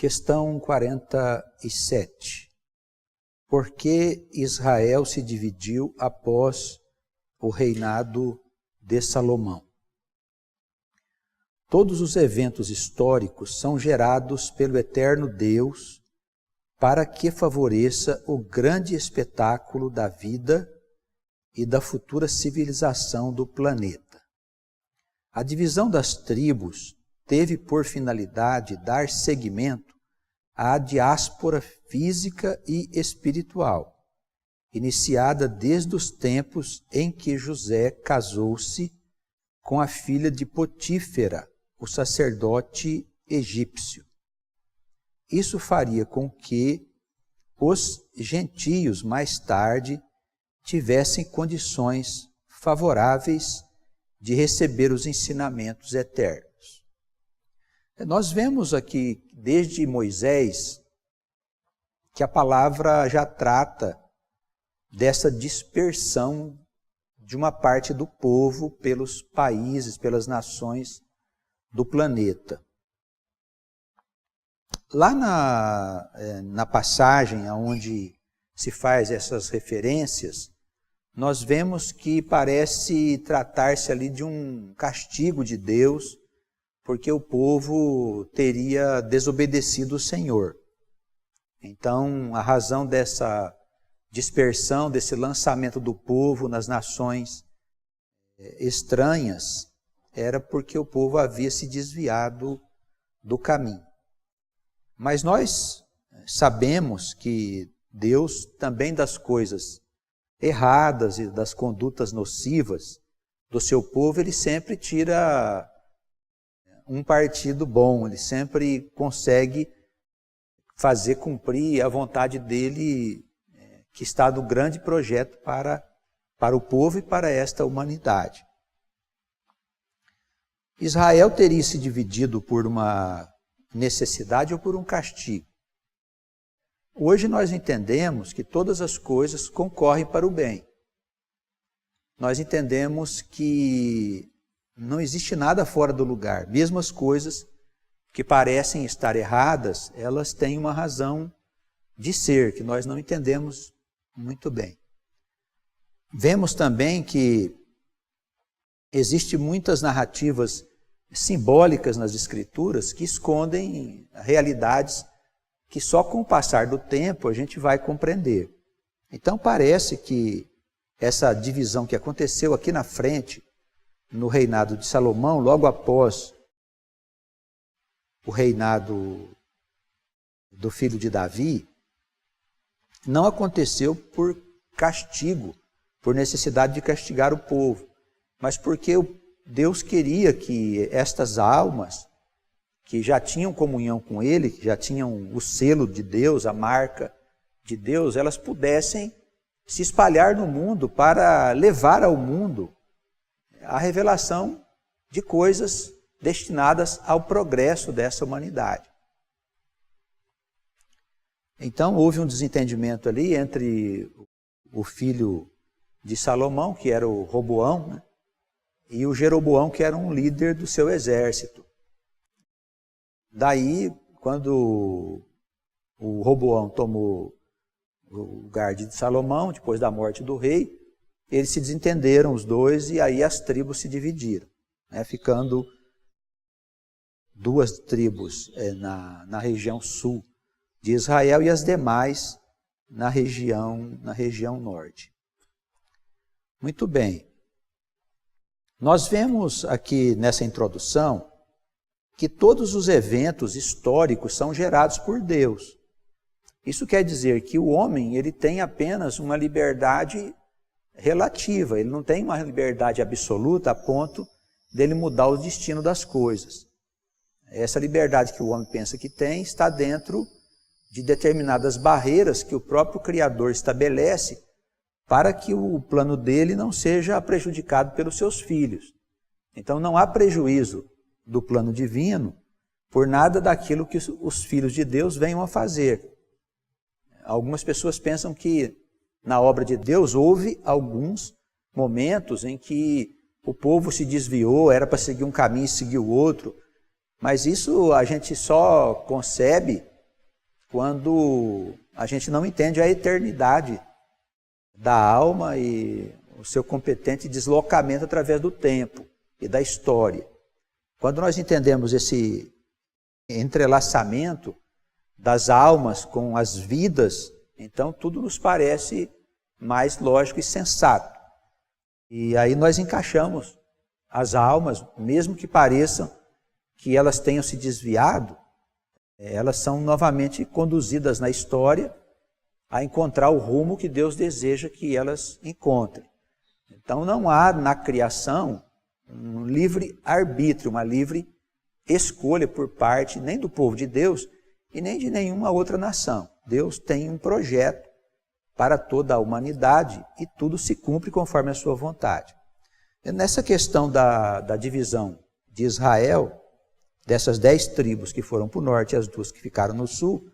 Questão 47. Por que Israel se dividiu após o reinado de Salomão? Todos os eventos históricos são gerados pelo eterno Deus para que favoreça o grande espetáculo da vida e da futura civilização do planeta. A divisão das tribos teve por finalidade dar seguimento à diáspora física e espiritual, iniciada desde os tempos em que José casou-se com a filha de Potífera, o sacerdote egípcio. Isso faria com que os gentios mais tarde tivessem condições favoráveis de receber os ensinamentos eternos. Nós vemos aqui, desde Moisés, que a palavra já trata dessa dispersão de uma parte do povo pelos países, pelas nações do planeta. Lá na passagem onde se faz essas referências, nós vemos que parece tratar-se ali de um castigo de Deus, porque o povo teria desobedecido o Senhor. Então, a razão dessa dispersão, desse lançamento do povo nas nações estranhas, era porque o povo havia se desviado do caminho. Mas nós sabemos que Deus, também das coisas erradas e das condutas nocivas do seu povo, ele sempre tira um partido bom, ele sempre consegue fazer cumprir a vontade dele, que está no grande projeto para o povo e para esta humanidade. Israel teria se dividido por uma necessidade ou por um castigo. Hoje nós entendemos que todas as coisas concorrem para o bem. Nós entendemos que não existe nada fora do lugar. Mesmo as coisas que parecem estar erradas, elas têm uma razão de ser, que nós não entendemos muito bem. Vemos também que existem muitas narrativas simbólicas nas Escrituras que escondem realidades que só com o passar do tempo a gente vai compreender. Então parece que essa divisão que aconteceu aqui na frente, no reinado de Salomão, logo após o reinado do filho de Davi, não aconteceu por castigo, por necessidade de castigar o povo, mas porque Deus queria que estas almas, que já tinham comunhão com Ele, que já tinham o selo de Deus, a marca de Deus, elas pudessem se espalhar no mundo para levar ao mundo a revelação de coisas destinadas ao progresso dessa humanidade. Então houve um desentendimento ali entre o filho de Salomão, que era o Roboão, né, e o Jeroboão, que era um líder do seu exército. Daí, quando o Roboão tomou o lugar de Salomão, depois da morte do rei, eles se desentenderam os dois e aí as tribos se dividiram, né, ficando duas tribos na região sul de Israel e as demais na região norte. Muito bem. Nós vemos aqui nessa introdução que todos os eventos históricos são gerados por Deus. Isso quer dizer que o homem ele tem apenas uma liberdade relativa, ele não tem uma liberdade absoluta a ponto dele mudar o destino das coisas. Essa liberdade que o homem pensa que tem está dentro de determinadas barreiras que o próprio Criador estabelece para que o plano dele não seja prejudicado pelos seus filhos. Então não há prejuízo do plano divino por nada daquilo que os filhos de Deus venham a fazer. Algumas pessoas pensam que na obra de Deus houve alguns momentos em que o povo se desviou, era para seguir um caminho e seguir o outro, mas isso a gente só concebe quando a gente não entende a eternidade da alma e o seu competente deslocamento através do tempo e da história. Quando nós entendemos esse entrelaçamento das almas com as vidas, então tudo nos parece mais lógico e sensato. E aí nós encaixamos as almas, mesmo que pareçam que elas tenham se desviado, elas são novamente conduzidas na história a encontrar o rumo que Deus deseja que elas encontrem. Então não há na criação um livre arbítrio, uma livre escolha por parte nem do povo de Deus e nem de nenhuma outra nação. Deus tem um projeto para toda a humanidade e tudo se cumpre conforme a sua vontade. E nessa questão da divisão de Israel, dessas 10 tribos que foram para o norte e as 2 que ficaram no sul,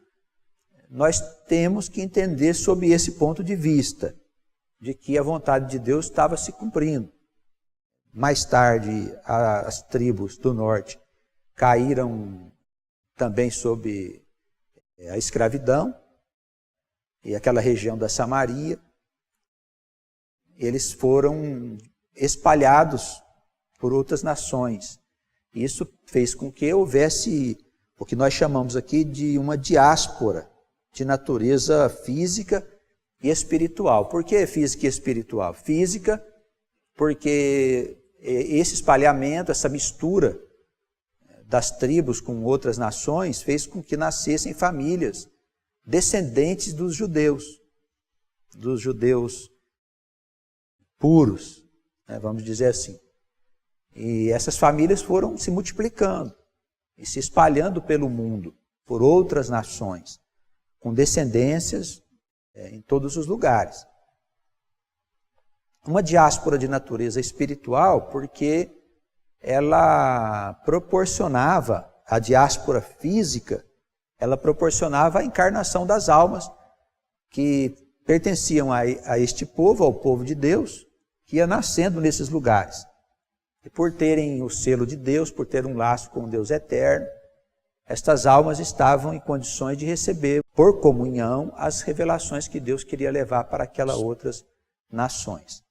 nós temos que entender sob esse ponto de vista, de que a vontade de Deus estava se cumprindo. Mais tarde, as tribos do norte caíram também sob a escravidão, e aquela região da Samaria, eles foram espalhados por outras nações. Isso fez com que houvesse o que nós chamamos aqui de uma diáspora de natureza física e espiritual. Por que física e espiritual? Física, porque esse espalhamento, essa mistura das tribos com outras nações fez com que nascessem famílias descendentes dos judeus puros, né, vamos dizer assim. E essas famílias foram se multiplicando e se espalhando pelo mundo, por outras nações, com descendências em todos os lugares. Uma diáspora de natureza espiritual, porque ela proporcionava, a diáspora física, ela proporcionava a encarnação das almas que pertenciam a este povo, ao povo de Deus, que ia nascendo nesses lugares. E por terem o selo de Deus, por ter um laço com o Deus eterno, estas almas estavam em condições de receber, por comunhão, as revelações que Deus queria levar para aquelas outras nações.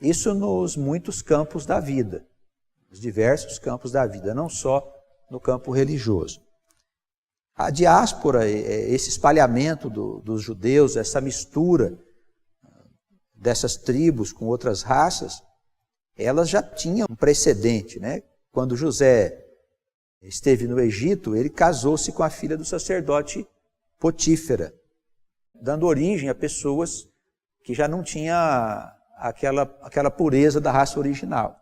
Isso nos muitos campos da vida, nos diversos campos da vida, não só no campo religioso. A diáspora, esse espalhamento dos judeus, essa mistura dessas tribos com outras raças, elas já tinham um precedente, né? Quando José esteve no Egito, ele casou-se com a filha do sacerdote Potífera, dando origem a pessoas que já não tinham aquela pureza da raça original,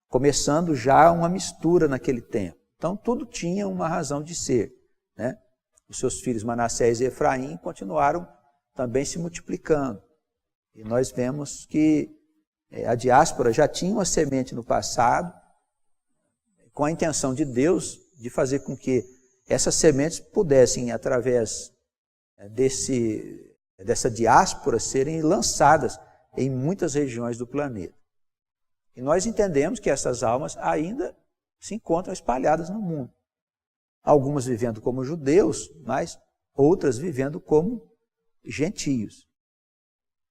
começando já uma mistura naquele tempo. Então tudo tinha uma razão de ser, né? Os seus filhos Manassés e Efraim continuaram também se multiplicando. E nós vemos que a diáspora já tinha uma semente no passado, com a intenção de Deus de fazer com que essas sementes pudessem, através dessa diáspora, serem lançadas em muitas regiões do planeta. E nós entendemos que essas almas ainda se encontram espalhadas no mundo. Algumas vivendo como judeus, mas outras vivendo como gentios.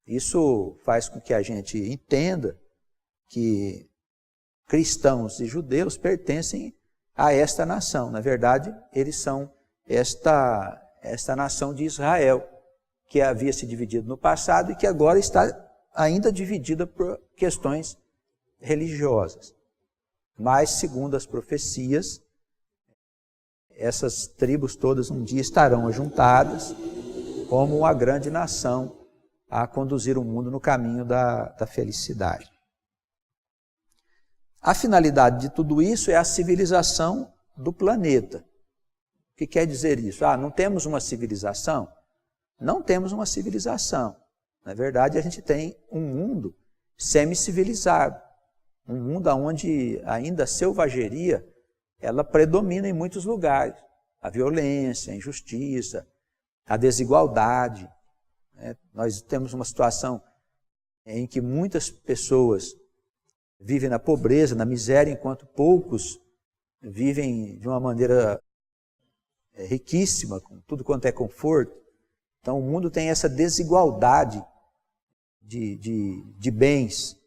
Isso faz com que a gente entenda que cristãos e judeus pertencem a esta nação. Na verdade, eles são esta nação de Israel, que havia se dividido no passado e que agora está ainda dividida por questões religiosas. Mas, segundo as profecias, essas tribos todas um dia estarão ajuntadas como uma grande nação a conduzir o mundo no caminho da felicidade. A finalidade de tudo isso é a civilização do planeta. O que quer dizer isso? Não temos uma civilização? Não temos uma civilização. Na verdade, a gente tem um mundo semi-civilizado. Um mundo onde ainda a selvageria ela predomina em muitos lugares. A violência, a injustiça, a desigualdade. Nós temos uma situação em que muitas pessoas vivem na pobreza, na miséria, enquanto poucos vivem de uma maneira riquíssima, com tudo quanto é conforto. Então o mundo tem essa desigualdade de bens,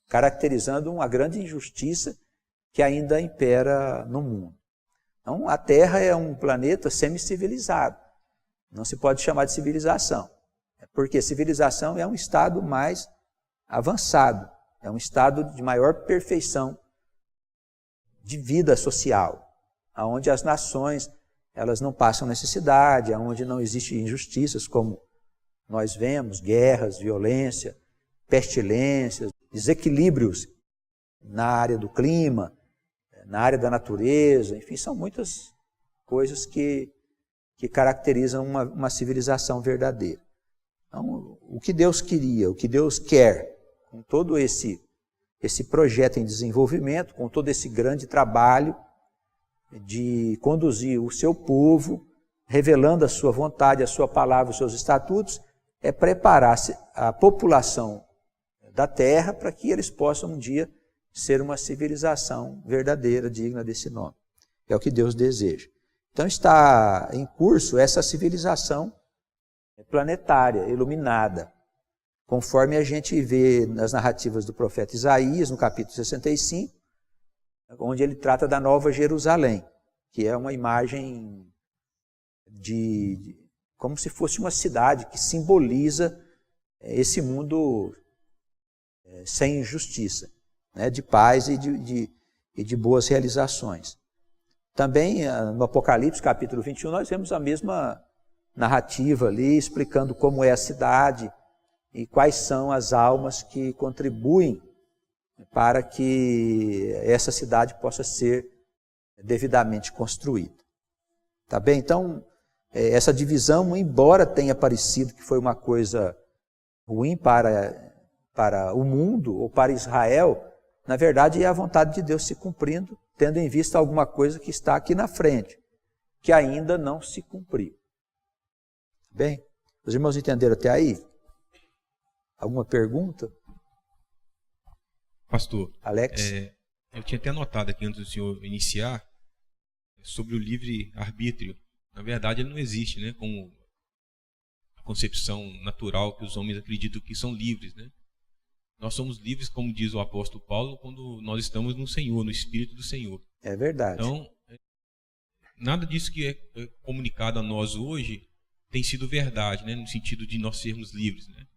caracterizando uma grande injustiça que ainda impera no mundo. Então a Terra é um planeta semi-civilizado. Não se pode chamar de civilização, porque civilização é um estado mais avançado, é um estado de maior perfeição de vida social, onde as nações elas não passam necessidade, onde não existem injustiças como nós vemos, guerras, violência, pestilências, desequilíbrios na área do clima, na área da natureza, enfim, são muitas coisas que caracterizam uma civilização verdadeira. Então, o que Deus queria, o que Deus quer, com todo esse projeto em desenvolvimento, com todo esse grande trabalho de conduzir o seu povo, revelando a sua vontade, a sua palavra, os seus estatutos, é preparar a população da terra para que eles possam um dia ser uma civilização verdadeira, digna desse nome. É o que Deus deseja. Então está em curso essa civilização planetária, iluminada, conforme a gente vê nas narrativas do profeta Isaías, no capítulo 65, onde ele trata da Nova Jerusalém, que é uma imagem como se fosse uma cidade que simboliza esse mundo sem injustiça, né, de paz e de boas realizações. Também no Apocalipse, capítulo 21, nós vemos a mesma narrativa ali, explicando como é a cidade e quais são as almas que contribuem para que essa cidade possa ser devidamente construída. Tá bem? Então, essa divisão, embora tenha parecido que foi uma coisa ruim para o mundo ou para Israel, na verdade é a vontade de Deus se cumprindo, tendo em vista alguma coisa que está aqui na frente, que ainda não se cumpriu. Bem, os irmãos entenderam até aí? Alguma pergunta? Pastor, Alex? Eu tinha até anotado aqui antes do senhor iniciar sobre o livre-arbítrio. Na verdade, ele não existe, né? Como a concepção natural que os homens acreditam que são livres, né? Nós somos livres, como diz o apóstolo Paulo, quando nós estamos no Senhor, no Espírito do Senhor. É verdade. Então, nada disso que é comunicado a nós hoje tem sido verdade, né? No sentido de nós sermos livres, né?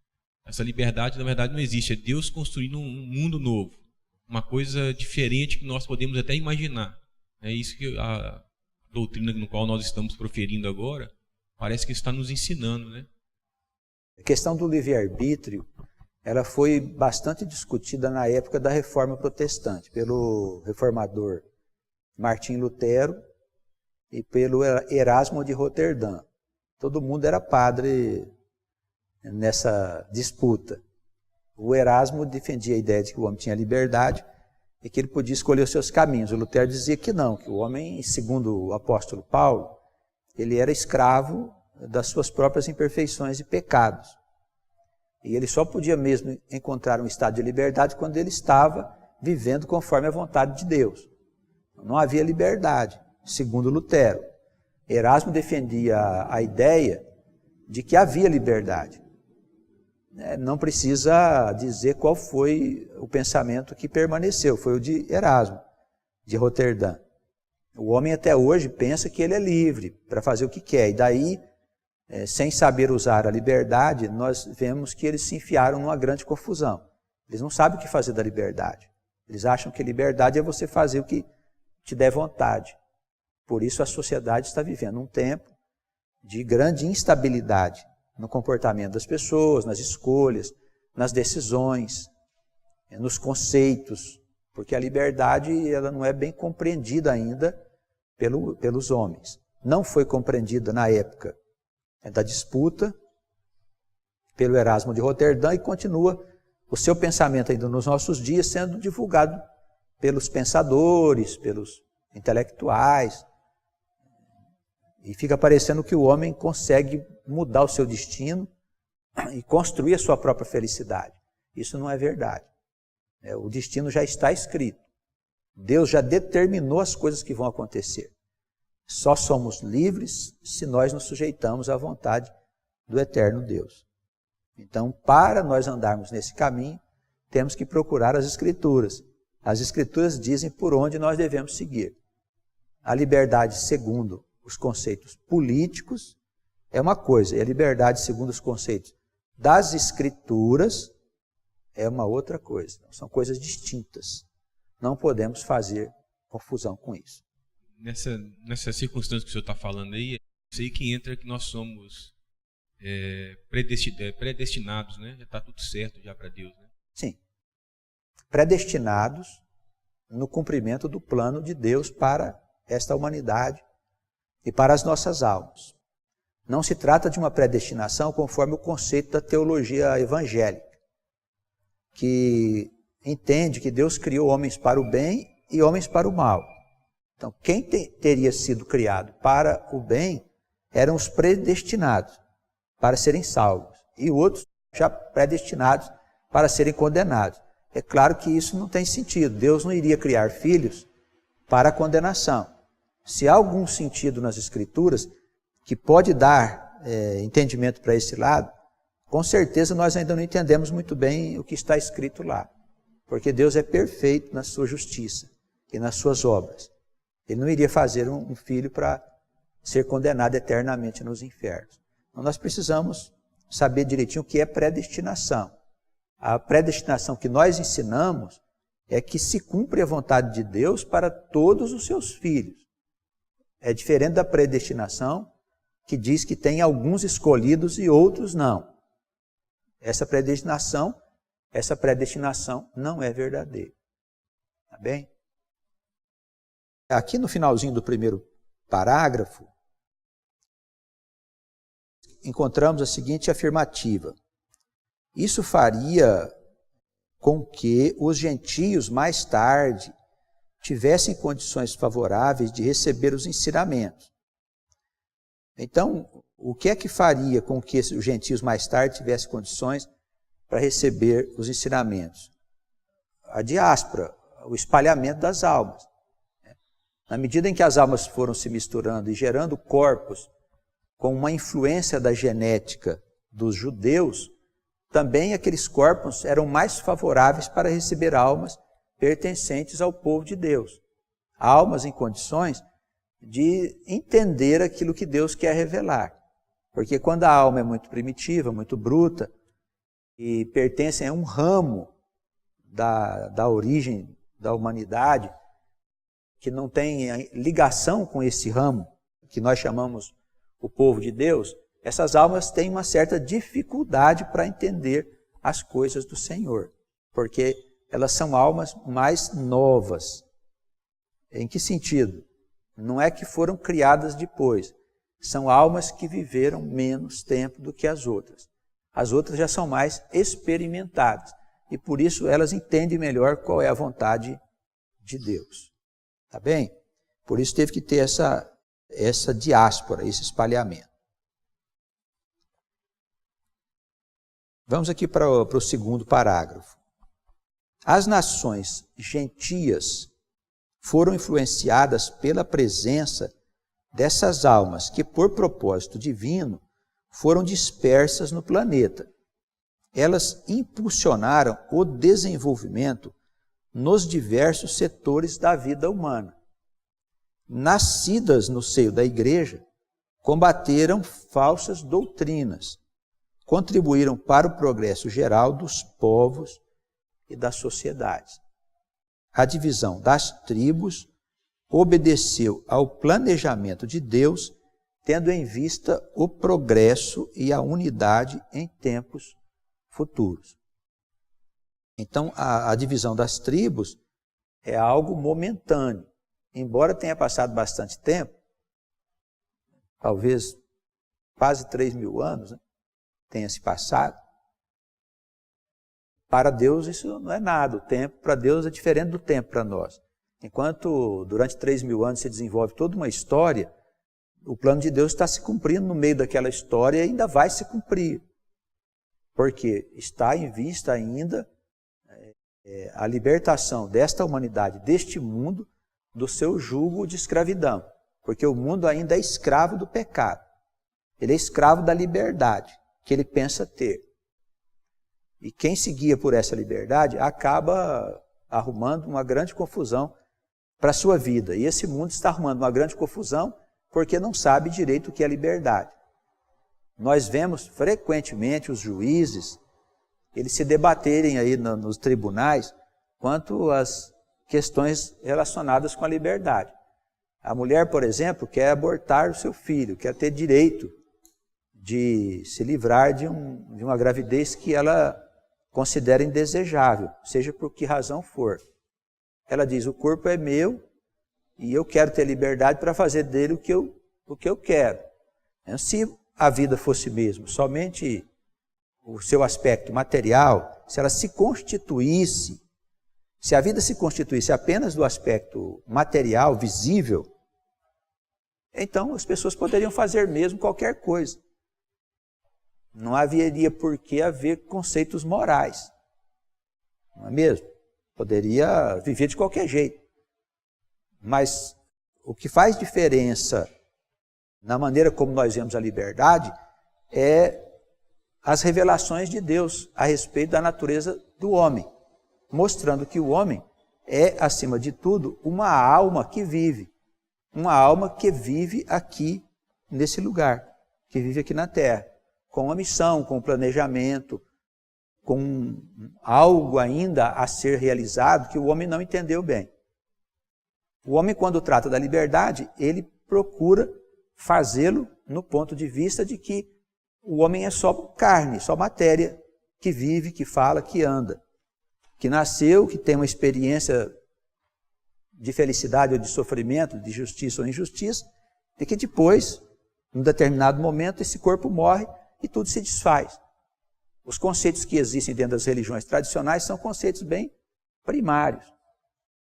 Essa liberdade, na verdade, não existe. É Deus construindo um mundo novo, uma coisa diferente que nós podemos até imaginar. É isso que a doutrina no qual nós estamos proferindo agora parece que está nos ensinando, né? A questão do livre-arbítrio, ela foi bastante discutida na época da Reforma Protestante, pelo reformador Martim Lutero e pelo Erasmo de Roterdã. Todo mundo era padre nessa disputa. O Erasmo defendia a ideia de que o homem tinha liberdade e que ele podia escolher os seus caminhos. O Lutero dizia que não, que o homem, segundo o apóstolo Paulo, ele era escravo das suas próprias imperfeições e pecados. E ele só podia mesmo encontrar um estado de liberdade quando ele estava vivendo conforme a vontade de Deus. Não havia liberdade, segundo Lutero. Erasmo defendia a ideia de que havia liberdade. Não precisa dizer qual foi o pensamento que permaneceu, foi o de Erasmo, de Roterdã. O homem até hoje pensa que ele é livre para fazer o que quer, e daí, sem saber usar a liberdade, nós vemos que eles se enfiaram numa grande confusão. Eles não sabem o que fazer da liberdade. Eles acham que liberdade é você fazer o que te der vontade. Por isso a sociedade está vivendo um tempo de grande instabilidade no comportamento das pessoas, nas escolhas, nas decisões, nos conceitos, porque a liberdade ela não é bem compreendida ainda pelos homens. Não foi compreendida na época da disputa pelo Erasmo de Roterdã e continua o seu pensamento ainda nos nossos dias sendo divulgado pelos pensadores, pelos intelectuais. E fica parecendo que o homem consegue mudar o seu destino e construir a sua própria felicidade. Isso não é verdade. O destino já está escrito. Deus já determinou as coisas que vão acontecer. Só somos livres se nós nos sujeitamos à vontade do eterno Deus. Então, para nós andarmos nesse caminho, temos que procurar as Escrituras. As Escrituras dizem por onde nós devemos seguir. A liberdade segundo os conceitos políticos é uma coisa, e a liberdade segundo os conceitos das Escrituras é uma outra coisa. São coisas distintas. Não podemos fazer confusão com isso. Nessa circunstância que o senhor está falando aí, isso aí que entra que nós somos predestinados, né? Já está tudo certo já para Deus, né? Sim. Predestinados no cumprimento do plano de Deus para esta humanidade e para as nossas almas. Não se trata de uma predestinação conforme o conceito da teologia evangélica, que entende que Deus criou homens para o bem e homens para o mal. Então, quem teria sido criado para o bem eram os predestinados para serem salvos, e outros já predestinados para serem condenados. É claro que isso não tem sentido. Deus não iria criar filhos para a condenação. Se há algum sentido nas Escrituras que pode dar entendimento para esse lado, com certeza nós ainda não entendemos muito bem o que está escrito lá. Porque Deus é perfeito na sua justiça e nas suas obras. Ele não iria fazer um filho para ser condenado eternamente nos infernos. Então nós precisamos saber direitinho o que é predestinação. A predestinação que nós ensinamos é que se cumpre a vontade de Deus para todos os seus filhos. É diferente da predestinação que diz que tem alguns escolhidos e outros não. Essa predestinação não é verdadeira. Tá bem? Aqui no finalzinho do primeiro parágrafo, encontramos a seguinte afirmativa: isso faria com que os gentios mais tarde tivessem condições favoráveis de receber os ensinamentos. Então, o que é que faria com que os gentios mais tarde tivessem condições para receber os ensinamentos? A diáspora, o espalhamento das almas. Na medida em que as almas foram se misturando e gerando corpos com uma influência da genética dos judeus, também aqueles corpos eram mais favoráveis para receber almas pertencentes ao povo de Deus. Almas em condições de entender aquilo que Deus quer revelar. Porque quando a alma é muito primitiva, muito bruta, e pertence a um ramo da origem da humanidade, que não tem ligação com esse ramo, que nós chamamos o povo de Deus, essas almas têm uma certa dificuldade para entender as coisas do Senhor, porque elas são almas mais novas. Em que sentido? Não é que foram criadas depois, são almas que viveram menos tempo do que as outras. As outras já são mais experimentadas, e por isso elas entendem melhor qual é a vontade de Deus. Tá bem? Por isso teve que ter essa diáspora, esse espalhamento. Vamos aqui para o segundo parágrafo. As nações gentias foram influenciadas pela presença dessas almas que, por propósito divino, foram dispersas no planeta. Elas impulsionaram o desenvolvimento nos diversos setores da vida humana. Nascidas no seio da igreja, combateram falsas doutrinas, contribuíram para o progresso geral dos povos e das sociedades. A divisão das tribos obedeceu ao planejamento de Deus, tendo em vista o progresso e a unidade em tempos futuros. Então, a divisão das tribos é algo momentâneo. Embora tenha passado bastante tempo, talvez quase 3.000 anos, né, tenha se passado, para Deus isso não é nada. O tempo para Deus é diferente do tempo para nós. Enquanto durante 3.000 anos se desenvolve toda uma história, o plano de Deus está se cumprindo no meio daquela história e ainda vai se cumprir. Porque está em vista ainda a libertação desta humanidade, deste mundo, do seu jugo de escravidão. Porque o mundo ainda é escravo do pecado. Ele é escravo da liberdade que ele pensa ter. E quem se guia por essa liberdade acaba arrumando uma grande confusão para a sua vida. E esse mundo está arrumando uma grande confusão porque não sabe direito o que é liberdade. Nós vemos frequentemente os juízes, eles se debaterem aí nos tribunais quanto às questões relacionadas com a liberdade. A mulher, por exemplo, quer abortar o seu filho, quer ter direito de se livrar de uma gravidez que ela considera indesejável, seja por que razão for. Ela diz, o corpo é meu e eu quero ter liberdade para fazer dele o que eu quero. Se a vida fosse mesmo somente o seu aspecto material, se ela se constituísse, se a vida se constituísse apenas do aspecto material, visível, então as pessoas poderiam fazer mesmo qualquer coisa. Não haveria por que haver conceitos morais. Não é mesmo? Poderia viver de qualquer jeito. Mas o que faz diferença na maneira como nós vemos a liberdade é as revelações de Deus a respeito da natureza do homem, mostrando que o homem é, acima de tudo, uma alma que vive. Uma alma que vive aqui, nesse lugar, que vive aqui na terra, com uma missão, com um planejamento, com algo ainda a ser realizado que o homem não entendeu bem. O homem, quando trata da liberdade, ele procura fazê-lo no ponto de vista de que o homem é só carne, só matéria, que vive, que fala, que anda, que nasceu, que tem uma experiência de felicidade ou de sofrimento, de justiça ou injustiça, e que depois, num determinado momento, esse corpo morre e tudo se desfaz. Os conceitos que existem dentro das religiões tradicionais são conceitos bem primários,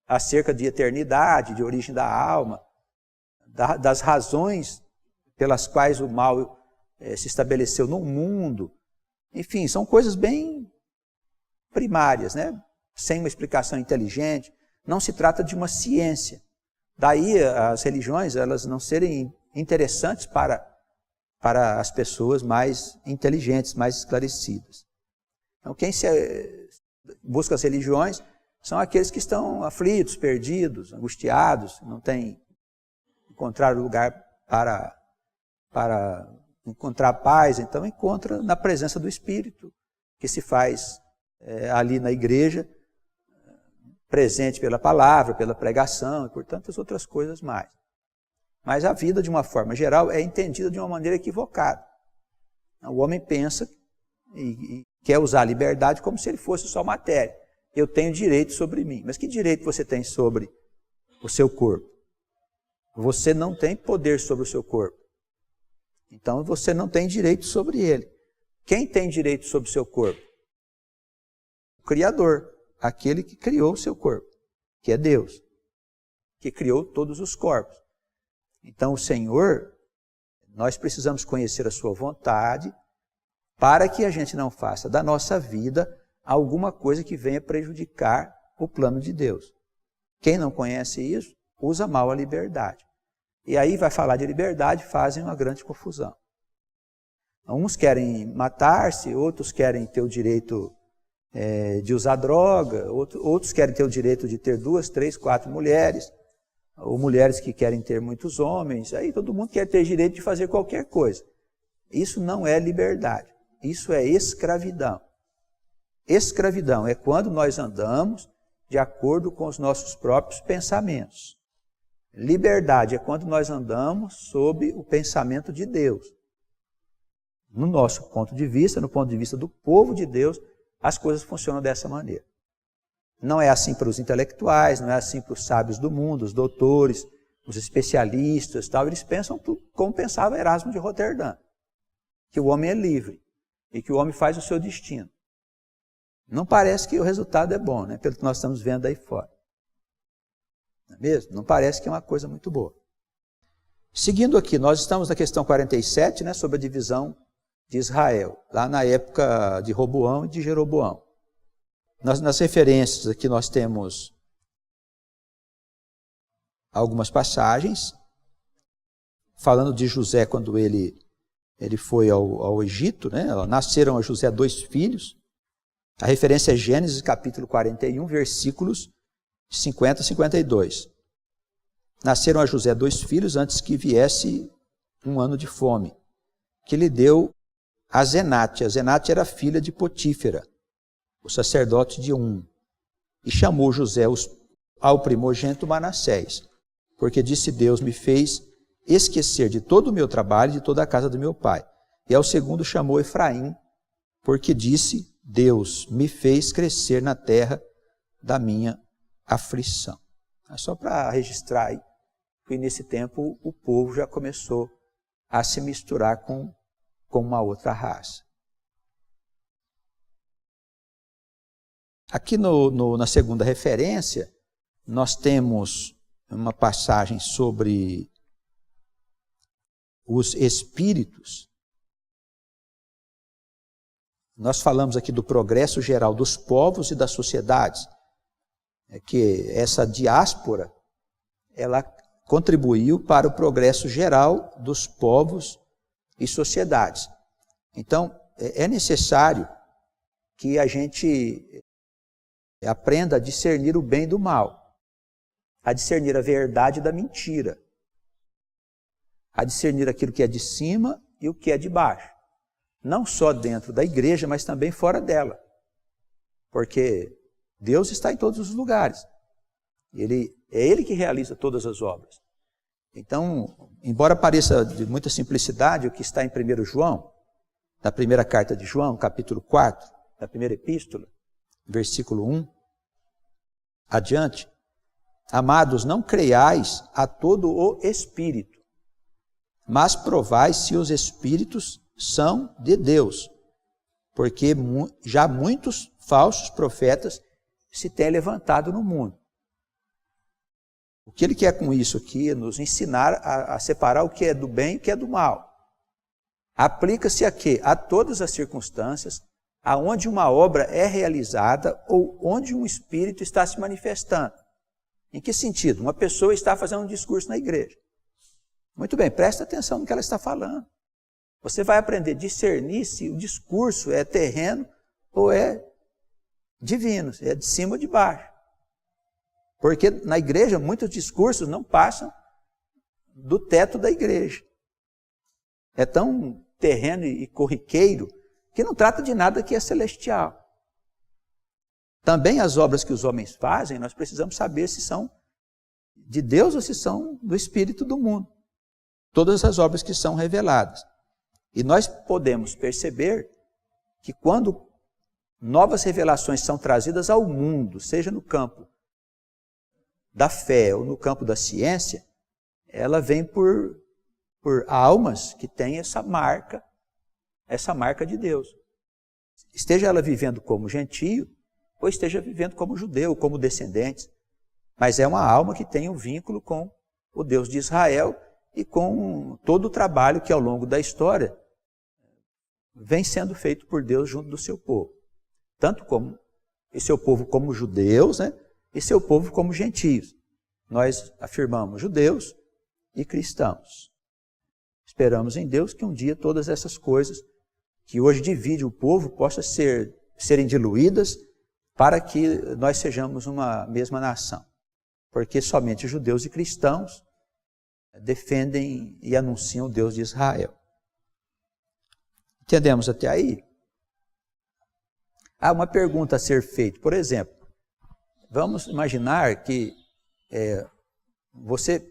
acerca de eternidade, de origem da alma, das razões pelas quais o mal se estabeleceu no mundo. Enfim, são coisas bem primárias, né? Sem uma explicação inteligente. Não se trata de uma ciência. Daí as religiões elas não serem interessantes para as pessoas mais inteligentes, mais esclarecidas. Então, quem busca as religiões são aqueles que estão aflitos, perdidos, angustiados, não têm encontrado lugar para encontrar paz. Então, encontra na presença do Espírito, que se faz ali na igreja, presente pela palavra, pela pregação e por tantas outras coisas mais. Mas a vida, de uma forma geral, é entendida de uma maneira equivocada. O homem pensa e quer usar a liberdade como se ele fosse só matéria. Eu tenho direito sobre mim. Mas que direito você tem sobre o seu corpo? Você não tem poder sobre o seu corpo. Então você não tem direito sobre ele. Quem tem direito sobre o seu corpo? O Criador, aquele que criou o seu corpo, que é Deus, que criou todos os corpos. Então o Senhor, nós precisamos conhecer a sua vontade para que a gente não faça da nossa vida alguma coisa que venha prejudicar o plano de Deus. Quem não conhece isso, usa mal a liberdade. E aí vai falar de liberdade, fazem uma grande confusão. Uns querem matar-se, outros querem ter o direito de usar droga, outros querem ter o direito de ter 2, 3, 4 mulheres, ou mulheres que querem ter muitos homens. Aí todo mundo quer ter direito de fazer qualquer coisa. Isso não é liberdade, isso é escravidão. Escravidão é quando nós andamos de acordo com os nossos próprios pensamentos. Liberdade é quando nós andamos sob o pensamento de Deus. No nosso ponto de vista, no ponto de vista do povo de Deus, as coisas funcionam dessa maneira. Não é assim para os intelectuais, não é assim para os sábios do mundo, os doutores, os especialistas, tal. Eles pensam como pensava Erasmo de Roterdã, que o homem é livre e que o homem faz o seu destino. Não parece que o resultado é bom, né? Pelo que nós estamos vendo aí fora. Não é mesmo? Não parece que é uma coisa muito boa. Seguindo aqui, nós estamos na questão 47, né, sobre a divisão de Israel, lá na época de Roboão e de Jeroboão. Nas referências aqui nós temos algumas passagens. falando de José quando ele foi ao Egito, né? Nasceram a José 2 filhos. A referência é Gênesis capítulo 41, versículos 50 a 52. Nasceram a José 2 filhos antes que viesse um ano de fome, que lhe deu a Zenate. A Zenate era filha de Potífera, o sacerdote de e chamou José ao primogênito Manassés, porque disse Deus me fez esquecer de todo o meu trabalho e de toda a casa do meu pai. E ao segundo chamou Efraim, porque disse Deus me fez crescer na terra da minha aflição. É só para registrar aí, que nesse tempo o povo já começou a se misturar com uma outra raça. Aqui na segunda referência, nós temos uma passagem sobre os espíritos. Nós falamos aqui do progresso geral dos povos e das sociedades, que essa diáspora, ela contribuiu para o progresso geral dos povos e sociedades. Então, é necessário que a gente aprenda a discernir o bem do mal, a discernir a verdade da mentira, a discernir aquilo que é de cima e o que é de baixo. Não só dentro da igreja, mas também fora dela. Porque Deus está em todos os lugares. É Ele que realiza todas as obras. Então, embora pareça de muita simplicidade o que está em 1 João, na primeira carta de João, capítulo 4, da primeira epístola, versículo 1, adiante, amados, não creiais a todo o Espírito, mas provai se os Espíritos são de Deus, porque já muitos falsos profetas se têm levantado no mundo. O que ele quer com isso aqui é nos ensinar a separar o que é do bem e o que é do mal. Aplica-se a quê? A todas as circunstâncias, aonde uma obra é realizada ou onde um espírito está se manifestando. Em que sentido? Uma pessoa está fazendo um discurso na igreja. Muito bem, presta atenção no que ela está falando. Você vai aprender a discernir se o discurso é terreno ou é divino, se é de cima ou de baixo. Porque na igreja muitos discursos não passam do teto da igreja. É tão terreno e corriqueiro que não trata de nada que é celestial. Também as obras que os homens fazem, nós precisamos saber se são de Deus ou se são do espírito do mundo. Todas as obras que são reveladas. E nós podemos perceber que quando novas revelações são trazidas ao mundo, seja no campo da fé ou no campo da ciência, ela vem por almas que têm essa marca de Deus. Esteja ela vivendo como gentio, ou esteja vivendo como judeu, como descendentes. Mas é uma alma que tem um vínculo com o Deus de Israel e com todo o trabalho que ao longo da história vem sendo feito por Deus junto do seu povo. Tanto como e seu povo como judeus, né? E seu povo como gentios. Nós afirmamos judeus e cristãos. Esperamos em Deus que um dia todas essas coisas que hoje dividem o povo possam serem diluídas para que nós sejamos uma mesma nação. Porque somente judeus e cristãos defendem e anunciam o Deus de Israel. Entendemos até aí? Há uma pergunta a ser feita. Por exemplo, vamos imaginar que você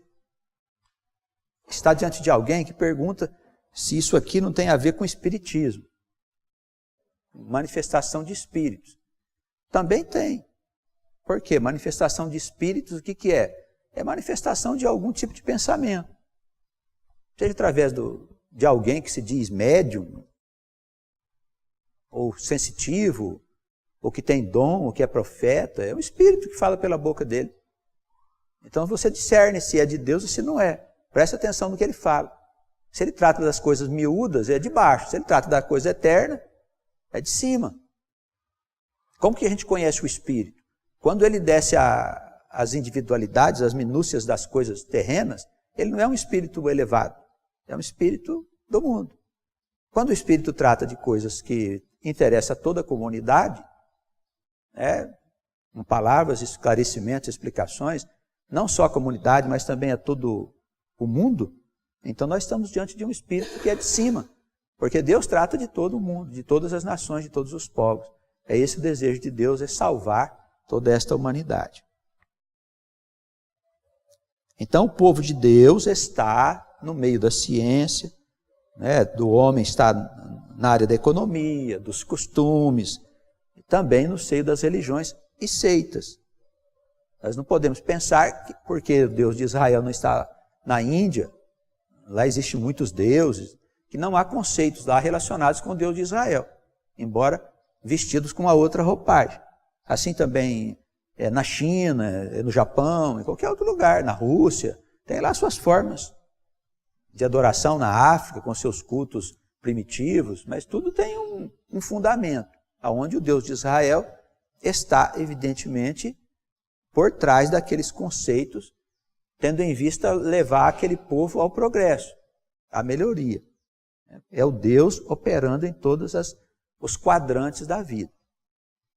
está diante de alguém que pergunta se isso aqui não tem a ver com espiritismo. Manifestação de espíritos. Também tem. Por quê? Manifestação de espíritos, o que é? É manifestação de algum tipo de pensamento. Seja através de alguém que se diz médium, ou sensitivo, ou que tem dom, ou que é profeta. É o espírito que fala pela boca dele. Então você discerne se é de Deus ou se não é. Presta atenção no que ele fala. Se ele trata das coisas miúdas, é de baixo. Se ele trata da coisa eterna, é de cima. Como que a gente conhece o espírito? Quando ele desce as individualidades, as minúcias das coisas terrenas, ele não é um espírito elevado. é um espírito do mundo. Quando o espírito trata de coisas que interessam a toda a comunidade, com palavras, esclarecimentos, explicações, não só a comunidade, mas também a todo o mundo, então nós estamos diante de um espírito que é de cima, porque Deus trata de todo o mundo, de todas as nações, de todos os povos. É esse o desejo de Deus, é salvar toda esta humanidade. Então o povo de Deus está no meio da ciência, do homem está na área da economia, dos costumes, e também no seio das religiões e seitas. Nós não podemos pensar que porque o Deus de Israel não está na Índia, lá existem muitos deuses, que não há conceitos lá relacionados com o Deus de Israel, embora vestidos com uma outra roupagem. Assim também na China, no Japão, em qualquer outro lugar, na Rússia, tem lá suas formas de adoração, na África, com seus cultos primitivos, mas tudo tem um fundamento, onde o Deus de Israel está, evidentemente, por trás daqueles conceitos, tendo em vista levar aquele povo ao progresso, à melhoria. É o Deus operando em todos os quadrantes da vida.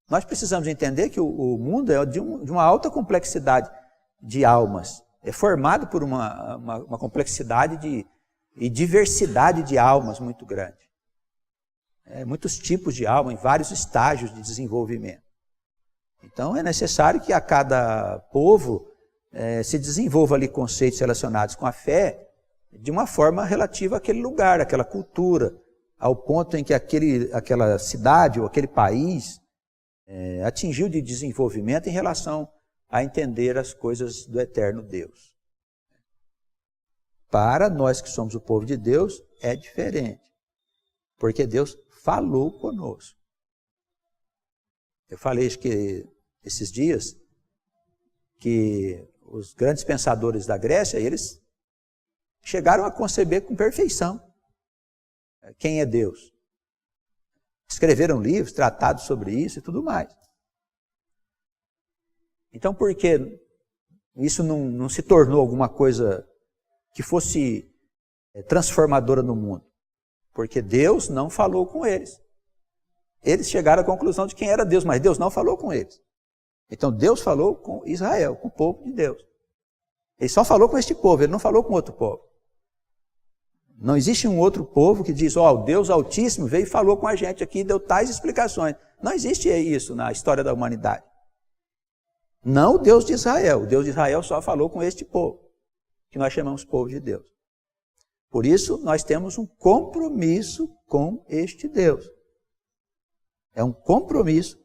Nós precisamos entender que o mundo é de uma alta complexidade de almas. É formado por uma complexidade e diversidade de almas muito grande. Muitos tipos de alma, em vários estágios de desenvolvimento. Então é necessário que a cada povo se desenvolva ali conceitos relacionados com a fé de uma forma relativa àquele lugar, àquela cultura, ao ponto em que aquela cidade ou aquele país atingiu de desenvolvimento em relação a entender as coisas do eterno Deus. Para nós que somos o povo de Deus, é diferente, porque Deus falou conosco. Eu falei que esses dias que os grandes pensadores da Grécia, eles chegaram a conceber com perfeição quem é Deus. Escreveram livros, tratados sobre isso e tudo mais. Então, por que isso não se tornou alguma coisa que fosse transformadora no mundo? Porque Deus não falou com eles. Eles chegaram à conclusão de quem era Deus, mas Deus não falou com eles. Então Deus falou com Israel, com o povo de Deus. Ele só falou com este povo, ele não falou com outro povo. Não existe um outro povo que diz, o Deus Altíssimo veio e falou com a gente aqui e deu tais explicações. Não existe isso na história da humanidade. Não o Deus de Israel. O Deus de Israel só falou com este povo, que nós chamamos povo de Deus. Por isso, nós temos um compromisso com este Deus. É um compromisso,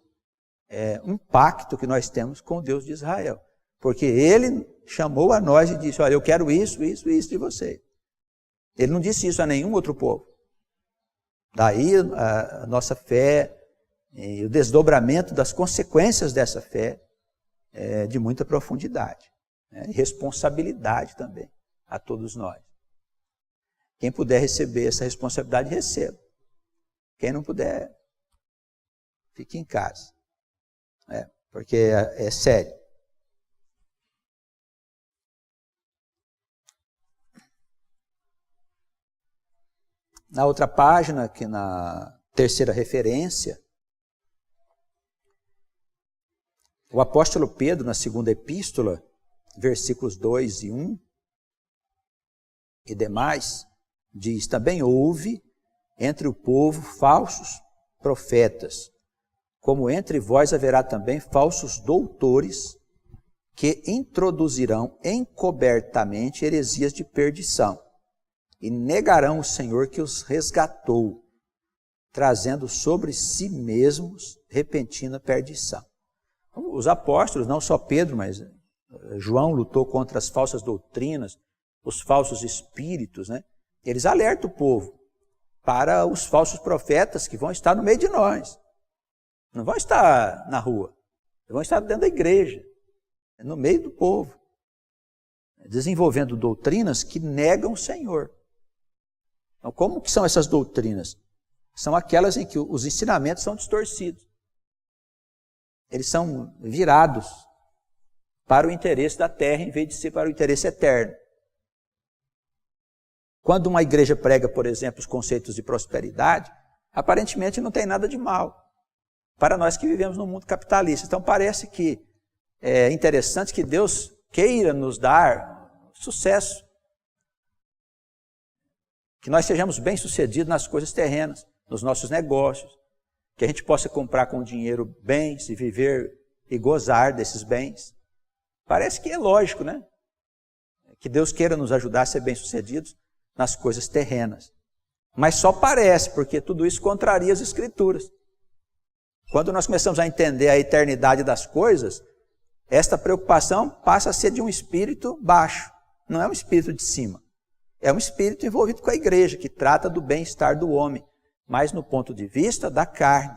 um pacto que nós temos com o Deus de Israel. Porque Ele chamou a nós e disse, olha, eu quero isso, isso e isso de você. Ele não disse isso a nenhum outro povo. Daí a nossa fé e o desdobramento das consequências dessa fé é de muita profundidade. E responsabilidade também a todos nós. Quem puder receber essa responsabilidade, receba. Quem não puder, fique em casa. Porque é sério. Na outra página, aqui na terceira referência, o apóstolo Pedro, na segunda epístola, versículos 2 e 1 e demais, diz, também houve entre o povo falsos profetas, como entre vós haverá também falsos doutores, que introduzirão encobertamente heresias de perdição, e negarão o Senhor que os resgatou, trazendo sobre si mesmos repentina perdição. Os apóstolos, não só Pedro, mas João lutou contra as falsas doutrinas, os falsos espíritos, Eles alertam o povo para os falsos profetas que vão estar no meio de nós. Não vão estar na rua, vão estar dentro da igreja, no meio do povo, desenvolvendo doutrinas que negam o Senhor. Então, como que são essas doutrinas? São aquelas em que os ensinamentos são distorcidos. Eles são virados para o interesse da terra, em vez de ser para o interesse eterno. Quando uma igreja prega, por exemplo, os conceitos de prosperidade, aparentemente não tem nada de mal para nós que vivemos no mundo capitalista. Então parece que é interessante que Deus queira nos dar sucesso, que nós sejamos bem-sucedidos nas coisas terrenas, nos nossos negócios, que a gente possa comprar com dinheiro bens e viver e gozar desses bens. Parece que é lógico, né? Que Deus queira nos ajudar a ser bem-sucedidos nas coisas terrenas. Mas só parece, porque tudo isso contraria as Escrituras. Quando nós começamos a entender a eternidade das coisas, esta preocupação passa a ser de um espírito baixo, não é um espírito de cima. É um espírito envolvido com a igreja, que trata do bem-estar do homem, mas no ponto de vista da carne,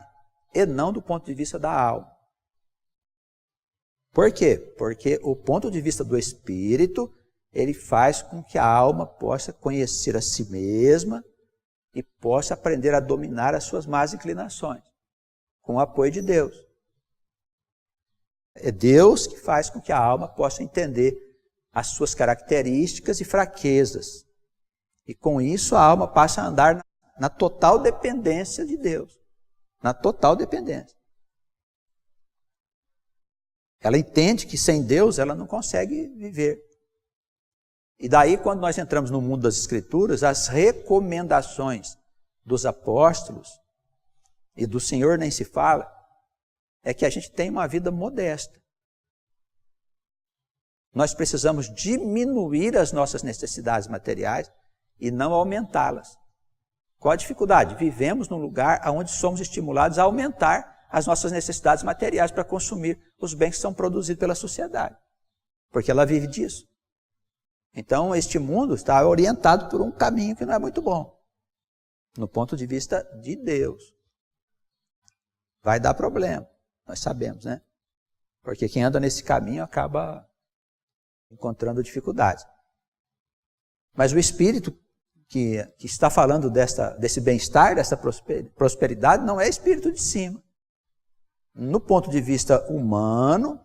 e não do ponto de vista da alma. Por quê? Porque o ponto de vista do espírito, ele faz com que a alma possa conhecer a si mesma e possa aprender a dominar as suas más inclinações, com o apoio de Deus. É Deus que faz com que a alma possa entender as suas características e fraquezas. E com isso a alma passa a andar na total dependência de Deus. Na total dependência. Ela entende que sem Deus ela não consegue viver. E daí, quando nós entramos no mundo das Escrituras, as recomendações dos apóstolos, e do Senhor nem se fala, é que a gente tem uma vida modesta. Nós precisamos diminuir as nossas necessidades materiais e não aumentá-las. Qual a dificuldade? Vivemos num lugar onde somos estimulados a aumentar as nossas necessidades materiais para consumir os bens que são produzidos pela sociedade, porque ela vive disso. Então, este mundo está orientado por um caminho que não é muito bom, no ponto de vista de Deus. Vai dar problema, nós sabemos, né? Porque quem anda nesse caminho acaba encontrando dificuldades. Mas o Espírito que está falando desse bem-estar, dessa prosperidade, não é espírito de cima. No ponto de vista humano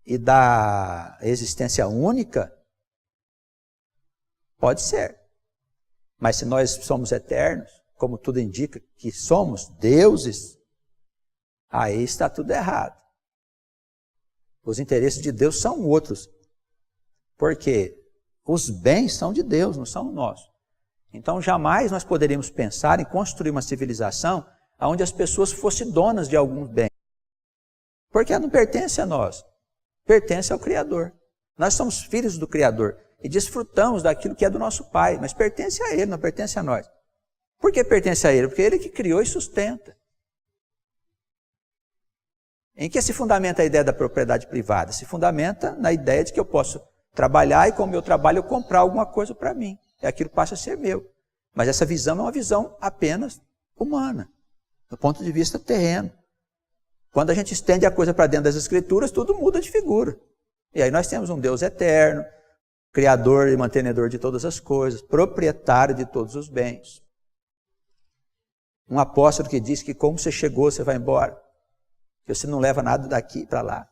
e da existência única, pode ser. Mas se nós somos eternos, como tudo indica que somos deuses, aí está tudo errado. Os interesses de Deus são outros. Porque os bens são de Deus, não são nossos. Então jamais nós poderíamos pensar em construir uma civilização onde as pessoas fossem donas de alguns bens. Porque ela não pertence a nós, pertence ao Criador. Nós somos filhos do Criador e desfrutamos daquilo que é do nosso Pai, mas pertence a Ele, não pertence a nós. Por que pertence a Ele? Porque Ele que criou e sustenta. Em que se fundamenta a ideia da propriedade privada? Se fundamenta na ideia de que eu posso trabalhar e com o meu trabalho eu comprar alguma coisa para mim. E aquilo passa a ser meu. Mas essa visão é uma visão apenas humana, do ponto de vista terreno. Quando a gente estende a coisa para dentro das Escrituras, tudo muda de figura. E aí nós temos um Deus eterno, Criador e mantenedor de todas as coisas, proprietário de todos os bens. Um apóstolo que diz que como você chegou, você vai embora. Que você não leva nada daqui para lá.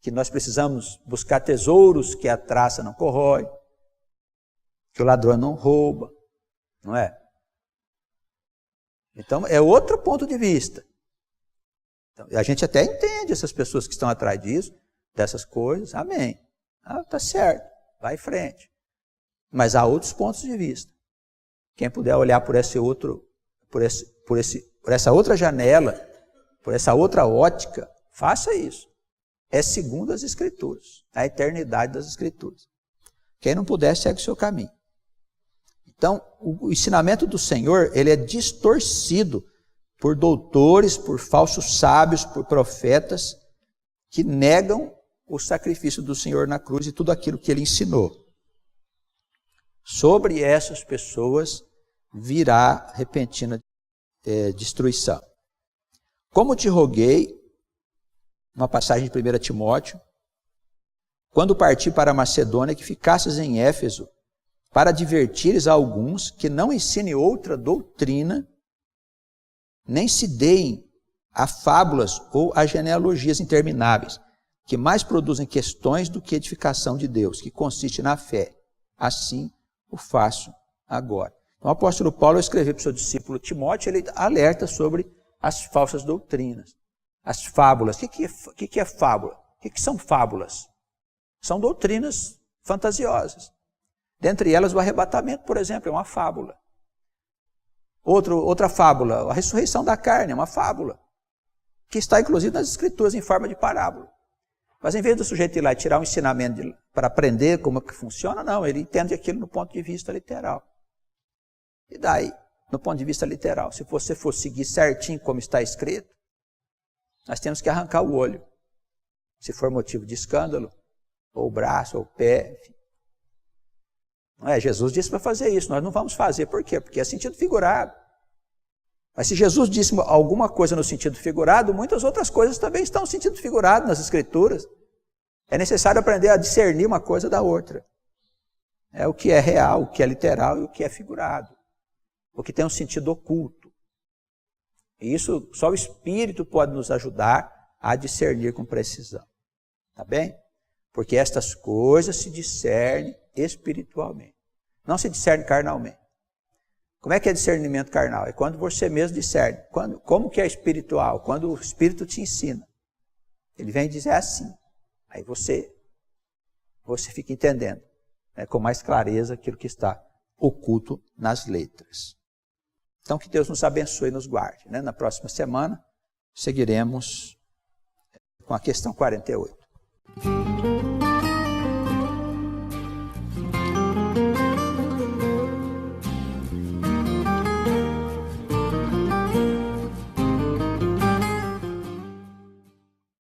Que nós precisamos buscar tesouros que a traça não corrói, que o ladrão não rouba, não é? Então, é outro ponto de vista. Então, a gente até entende essas pessoas que estão atrás disso, dessas coisas, amém. Tá certo, vai em frente. Mas há outros pontos de vista. Quem puder olhar por essa outra janela, por essa outra ótica, faça isso. É segundo as Escrituras, a eternidade das Escrituras. Quem não puder, segue o seu caminho. Então, o ensinamento do Senhor, ele é distorcido por doutores, por falsos sábios, por profetas, que negam o sacrifício do Senhor na cruz e tudo aquilo que ele ensinou. Sobre essas pessoas virá repentina destruição. Como te roguei, uma passagem de 1 Timóteo, quando parti para a Macedônia, que ficasses em Éfeso, para advertires a alguns que não ensinem outra doutrina, nem se deem a fábulas ou a genealogias intermináveis, que mais produzem questões do que edificação de Deus, que consiste na fé. Assim o faço agora. Então, o apóstolo Paulo, ao escrever para o seu discípulo Timóteo, ele alerta sobre as falsas doutrinas, as fábulas. O que é fábula? O que são fábulas? São doutrinas fantasiosas. Dentre elas, o arrebatamento, por exemplo, é uma fábula. Outra fábula, a ressurreição da carne é uma fábula, que está inclusive nas Escrituras em forma de parábola. Mas em vez do sujeito ir lá e tirar um ensinamento para aprender como é que funciona, não, ele entende aquilo no ponto de vista literal. E daí, no ponto de vista literal, se você for seguir certinho como está escrito, nós temos que arrancar o olho, se for motivo de escândalo, ou o braço, ou o pé, enfim. Não é? Jesus disse para fazer isso, nós não vamos fazer. Por quê? Porque é sentido figurado. Mas se Jesus disse alguma coisa no sentido figurado, muitas outras coisas também estão no sentido figurado nas Escrituras. É necessário aprender a discernir uma coisa da outra. É o que é real, o que é literal e o que é figurado. O que tem um sentido oculto. E isso só o Espírito pode nos ajudar a discernir com precisão. Tá bem? Porque estas coisas se discernem espiritualmente. Não se discerne carnalmente. Como é que é discernimento carnal? É quando você mesmo discerne. Como que é espiritual? Quando o Espírito te ensina. Ele vem dizer assim. Aí você fica entendendo, né, com mais clareza aquilo que está oculto nas letras. Então que Deus nos abençoe e nos guarde. Né? Na próxima semana seguiremos com a questão 48.